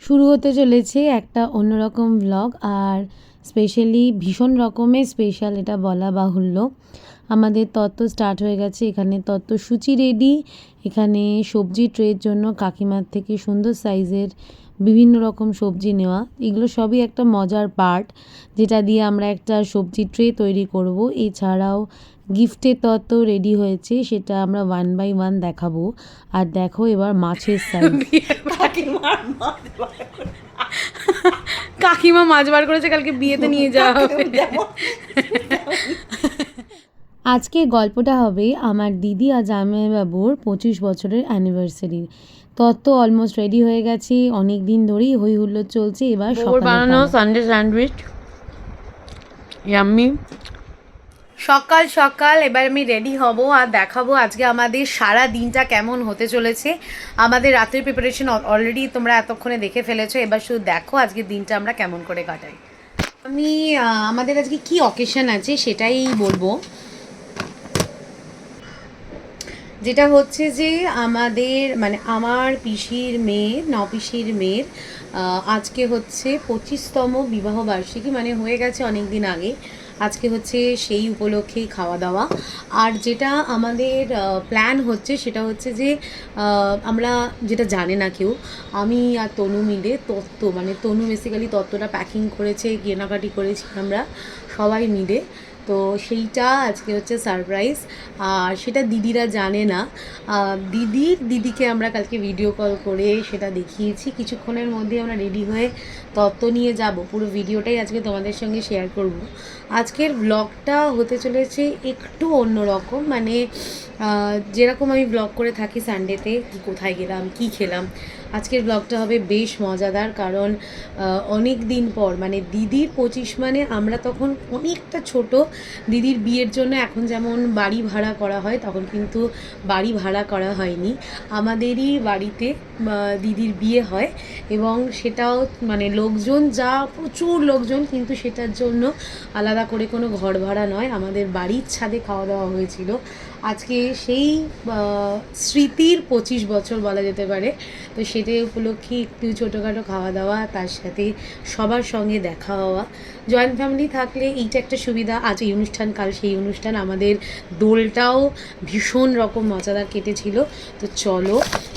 শুরু হতে চলেছে একটা অন্যরকম ব্লগ, আর স্পেশালি ভীষণ রকমের স্পেশাল, এটা বলা বাহুল্য। আমাদের তত্ত্ব স্টার্ট হয়ে গেছে। এখানে তত্ত্বসূচি রেডি। এখানে সবজি ট্রের জন্য কাকিমার থেকে সুন্দর সাইজের বিভিন্ন রকম সবজি নেওয়া। এগুলো সবই একটা মজার পার্ট, যেটা দিয়ে আমরা একটা সবজি ট্রে তৈরি করব। এছাড়াও গিফটের তত্ত্ব রেডি হয়েছে, সেটা আমরা 1 বাই 1 দেখাবো। আর দেখো এবার মাছের সাইজ। কাকিমা মাছ বার করেছে, কালকে বিয়েতে নিয়ে যাওয়া হবে। আজকে গল্পটা হবে আমার দিদি আর জামাইবাবুর 25 বছরের অ্যানিভার্সারি। তত্ত্ব অলমোস্ট রেডি হয়ে গেছে, অনেক দিন ধরেই হই হুল্লোড় চলছে। এবার বানানো সানডে স্যান্ডউইচ ইয়াম্মি। সকাল সকাল এবার আমি রেডি হব আর দেখাবো আজকে আমাদের সারা দিনটা কেমন হতে চলেছে। আমাদের রাতের প্রিপারেশন অলরেডি তোমরা এতক্ষণে দেখে ফেলেছো, এবার শুধু দেখো আজকে দিনটা আমরা কেমন করে কাটাই। আমি আমাদের আজকে কি অকেশন আছে সেটাই বলবো, যেটা হচ্ছে যে আমাদের মানে আমার পিসির মেয়ের পিসির মেয়ের আজকে হচ্ছে 25তম বিবাহবার্ষিকী, মানে হয়ে গেছে অনেক দিন আগে। আজকে হচ্ছে সেই উপলক্ষেই খাওয়া দাওয়া। আর যেটা আমাদের প্ল্যান হচ্ছে সেটা হচ্ছে যে আমরা, যেটা জানে না কেউ, আমি আর তনু মিলে তত্ত্ব, মানে তনু বেসিক্যালি তত্ত্বটা প্যাকিং করেছে, কেনাকাটি করেছি আমরা সবাই মিলে। তো সেইটা আজকে হচ্ছে সারপ্রাইজ, আর সেটা দিদিরা জানে না। দিদিকে আমরা কালকে ভিডিও কল করে সেটা দেখিয়েছি। কিছুক্ষণের মধ্যে আমরা রেডি হয়ে তত্ত্ব নিয়ে যাব। পুরো ভিডিওটাই আজকে তোমাদের সঙ্গে শেয়ার করব। আজকের ব্লগটা হতে চলেছে একটু অন্যরকম, মানে যেরকম আমি ব্লগ করে থাকি সানডেতে, কি কোথায় গেলাম কি খেলাম, আজকের ব্লগটা হবে বেশ মজাদার। কারণ অনেক দিন পর, মানে দিদির 25, মানে আমরা তখন অনেকটা ছোট। দিদির বিয়ের জন্য এখন যেমন বাড়ি ভাড়া করা হয়, তখন কিন্তু বাড়ি ভাড়া করা হয়নি। আমাদেরই বাড়িতে দিদির বিয়ে হয়, এবং সেটাও মানে লোকজন যা প্রচুর লোকজন, কিন্তু সেটার জন্য আলাদা করে কোনো ঘর ভাড়া নয়, আমাদের বাড়ির ছাদে খাওয়া দাওয়া হয়েছিল। আজকে সেই স্মৃতির 25 বছর বলা যেতে পারে। তো সেটাই উপলক্ষে একটু ছোটোখাটো খাওয়া দাওয়া, তার সাথে সবার সঙ্গে দেখা হওয়া। জয়েন্ট ফ্যামিলি থাকলে এইটা একটা সুবিধা। আজ এই অনুষ্ঠান, কাল সেই অনুষ্ঠান। আমাদের দোলটাও ভীষণ রকম মজাদার কেটেছিল। তো চলো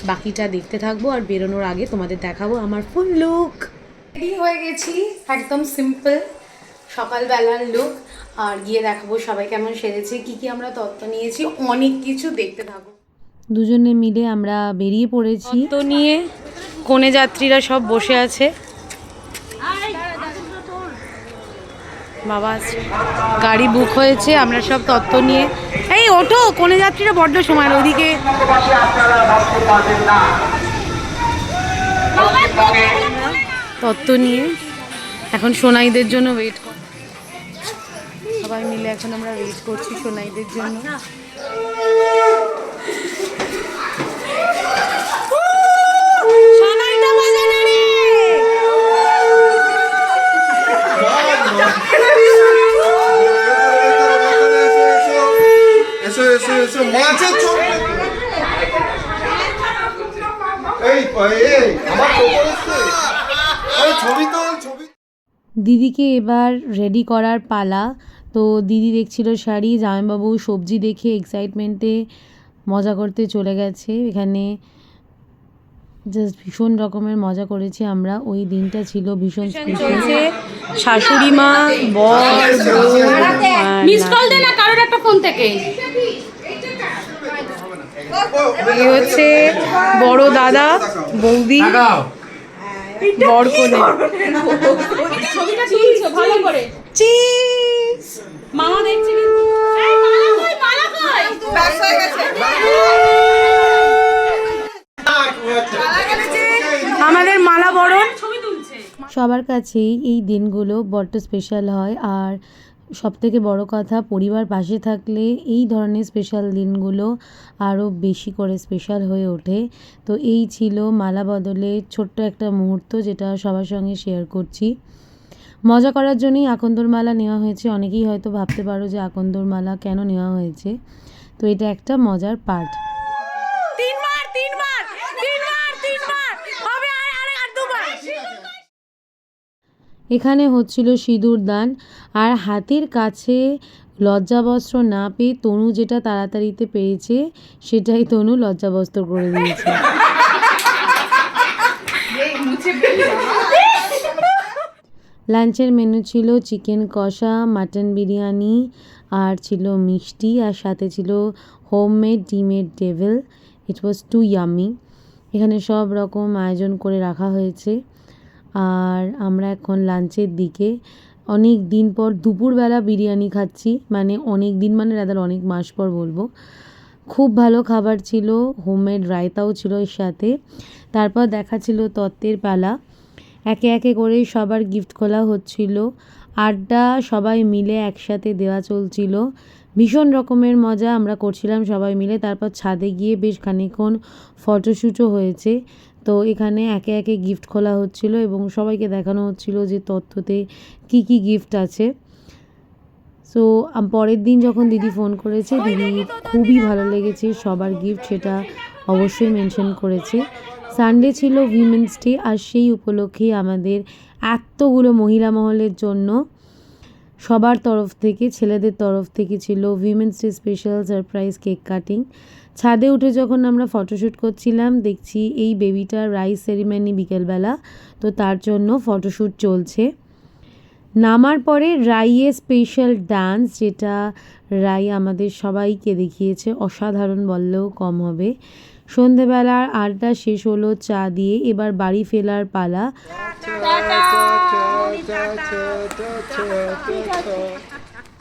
বাকিটা দেখতে থাকবো, আর বেরোনোর আগে তোমাদের দেখাবো আমার ফুল লুক। রেডি হয়ে গেছি, একদম সিম্পল সকালবেলার লুক। আর গিয়ে দেখাবো সবাই কেমন সেরেছে, কি কি আমরা তত্ত্ব নিয়েছি, অনেক কিছু দেখতে থাকো। দুজনে মিলে আমরা বেরিয়ে পড়েছি। তত্ত্ব নিয়ে কনে যাত্রীরা সব বসে আছে। বাবা গাড়ি বুক হয়েছে, আমরা সব তত্ত্ব নিয়ে, এই ওঠো, কনে যাত্রীরা বড্ড সময় ওইদিকে। তত্ত্ব নিয়ে এখন সোনাইদের জন্য ওয়েট কর, সবাই মিলে এখন আমরা ওয়েট করছি সোনাইদের জন্য। দিদিকে এবার রেডি করার পালা। তো দিদি দেখছিল শাড়ি, জামাইবাবু সবজি দেখে এক্সাইটমেন্টে মজা করতে চলে গেছে। এখানে জাস্ট ভীষণ রকমের মজা করেছি আমরা। ওই দিনটা ছিল ভীষণ স্পেশাল। শাশুড়ি মা, বর, মিস কল দে না কারোর একটা ফোন থেকে। এই হচ্ছে বড় দাদা, বৌদি, বর কোলে। ছবিটা তুলছো ভালো করে। চিজ মামা দেখছে কিন্তু। এই মালা কই, মালা কই? ব্যাস হয়ে গেছে। আমাদের মালা বরণ ছবি তুলছে। সবার কাছেই এই দিনগুলো বড্ড স্পেশাল হয়, আর সবথেকে বড় কথা, পরিবার পাশে থাকলে এই ধরনের স্পেশাল দিনগুলো আরও বেশি করে স্পেশাল হয়ে ওঠে। তো এই ছিল মালা বদলে ছোট্ট একটা মুহূর্ত, যেটা সবার সঙ্গে শেয়ার করছি। মজা করার জন্যই আকন্দর মালা নেওয়া হয়েছে। অনেকেই হয়তো ভাবতে পারো যে আকন্দর মালা কেন নেওয়া হয়েছে, তো এটা একটা মজার পার্ট। এখানে হচ্ছিল সিঁদুর দান, আর হাতের কাছে লজ্জাবস্ত্র না পেয়ে তনু যেটা তাড়াতাড়িতে পেয়েছে সেটাই তনু লজ্জাবস্ত্র করে দিয়েছে। লাঞ্চের মেনু ছিল চিকেন কষা, মাটন বিরিয়ানি, আর ছিল মিষ্টি, আর সাথে ছিল হোমমেড ডিমের ডেভিল। ইট ওয়াজ টু ইয়ামি। এখানে সব রকম আয়োজন করে রাখা হয়েছে। আর আমরা এখন লাঞ্চের দিকে, অনেক দিন পর দুপুরবেলা বিরিয়ানি খাচ্ছি, মানে অনেক দিন মানে রাদার অনেক মাস পর বলবো। খুব ভালো খাবার ছিল, হোমমেড রায়তাও ছিল এর সাথে। তারপর দেখা ছিল তত্ত্বের পালা, একে একে করে সবার গিফট খোলা হচ্ছিল, আড্ডা সবাই মিলে একসাথে দেওয়া চলছিল, ভীষণ রকমের মজা আমরা করছিলাম সবাই মিলে। তারপর ছাদে গিয়ে বেশ খানিকক্ষণ ফটোশ্যুটও হয়েছে। তো এখানে একে একে গিফট খোলা হচ্ছিল এবং সবাইকে দেখানো হচ্ছিল যে তত্ত্বতে কী কী গিফট আছে। সো পরের দিন যখন দিদি ফোন করেছে, দিদি খুবই ভালো লেগেছে সবার গিফট, সেটা অবশ্যই মেনশন করেছে। সানডে ছিল উইমেন্স ডে, আর সেই উপলক্ষেই আমাদের এতগুলো মহিলা মহলের জন্য সবার তরফ থেকে, ছেলেদের তরফ থেকে ছিল women's day special surprise cake cutting. ছাদে উঠে যখন আমরা ফটোশ্যুট করছিলাম, দেখছি এই বেবিটার রাইস সেরিমনি বিকেলবেলা, তো তার জন্য ফটোশ্যুট চলছে। নামার পরে রাইয়ের স্পেশাল ডান্স, যেটা রাই আমাদের সবাইকে দেখিয়েছে, অসাধারণ বললেও কম হবে। সন্ধেবেলার আড্ডা শেষ হলো চা দিয়ে, এবার বাড়ি ফেরার পালা।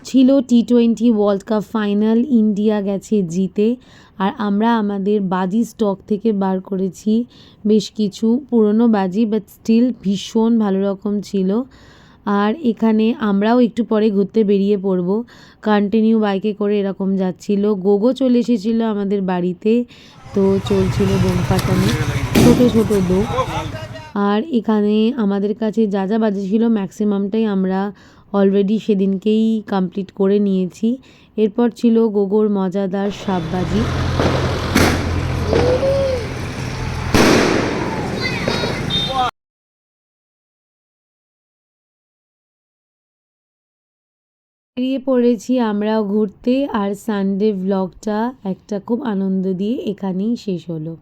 ছিল T20 world cup final, India গেছে জিতে, আর আমরা আমাদের বাজি স্টক থেকে বার করেছি বেশ কিছু পুরনো বাজি, বাট স্টিল ভীষণ ভালো রকম ছিল। আর এখানে আমরাও একটু পরে ঘুরতে বেরিয়ে পড়ব, কন্টিনিউ বাইকে করে এরকম যাচ্ছিল। গোগো চলে এসেছিলো আমাদের বাড়িতে, তো চলছিল বোম ফাটানো, ছোটো ছোটো দো। আর এখানে আমাদের কাছে যা যা বাজি ছিল ম্যাক্সিমামটাই আমরা অলরেডি সেদিনকেই কমপ্লিট করে নিয়েছি। এরপর ছিল গোগোর মজাদার সাপবাজি। বেরিয়ে পড়েছি আমরাও ঘুরতে, আর সানডে ব্লগটা একটা খুব আনন্দ দিয়ে এখানেই শেষ হলো।